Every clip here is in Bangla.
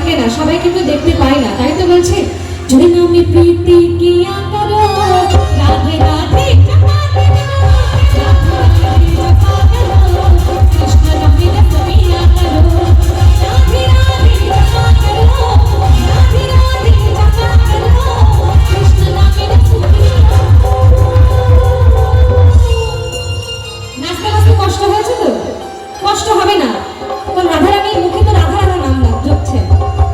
থাকে না, সবাই কিন্তু দেখতে পায় না, তাই তো বলছে যদি নামে প্রীতি কিয়া করো রাধে রাধে কৃষ্ণ নামে রসমিয়া করো রাধে রাধে জপা করো রাধে রাধে জপা করো কৃষ্ণ নামে রসমিয়া। নাচতে নাচতে কষ্ট হয়েছে তো? কষ্ট হবে না, কারণ রাধারানীর মুখে তো রাধা রাধা নাম জপছে,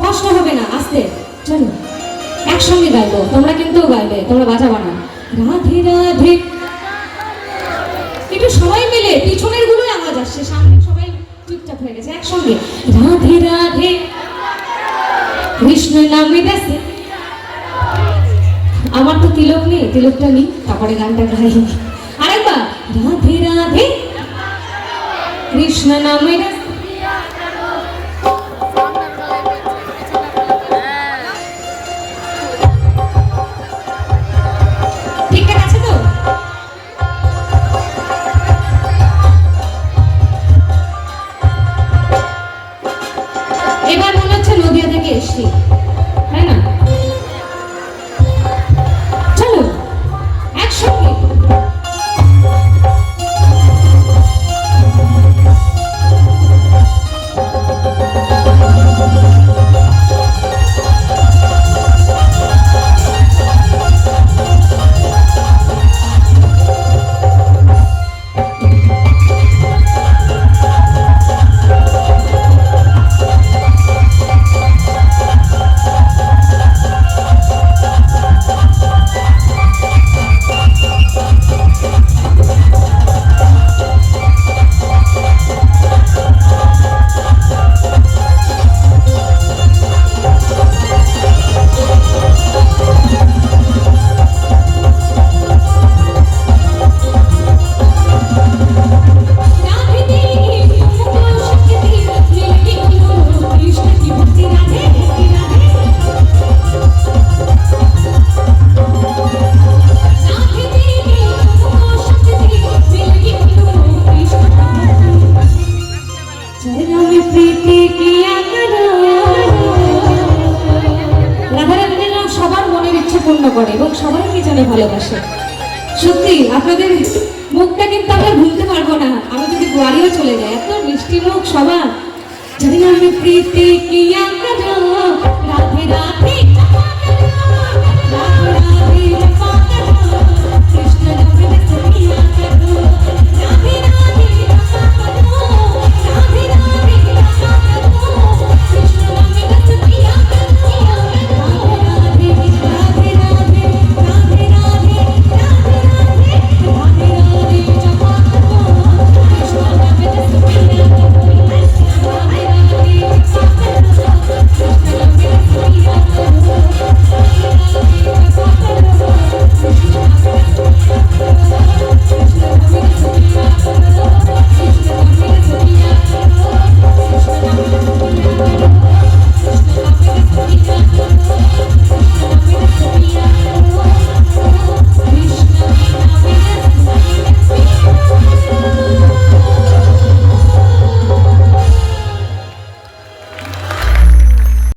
কষ্ট হবে না। আস্তে চলো একসঙ্গে গাইবো, তোমরা কিন্তু গাইবে, তোমরা বাজাবা না। রাধে রাধে, একটু সবাই মিলে, পিছনের গুলোই আওয়াজ আসছে, সামনে সবাই চুপচাপ হয়ে গেছে। একসঙ্গে রাধে রাধে কৃষ্ণ নামে দাসে। আমার তো তিলক নেই, তিলকটা নিই, তারপরে গানটা গাই। আরেকবার রাধে রাধে কৃষ্ণ নামে দাসে। ঠিকঠাক আছে তো? এবার মনে হচ্ছে নদিয়া থেকে এসছি, তাই না? চলো একসঙ্গে। করে এবং সবাইকে জানে ভালোবাসে। সত্যি আপনাদের মুখটা কিন্তু আমরা ভুলতে পারবো না, আমি যদি বাড়িও চলে যাই, এত মিষ্টি মুখ সবার। যদি আমি প্রীতি কিয়া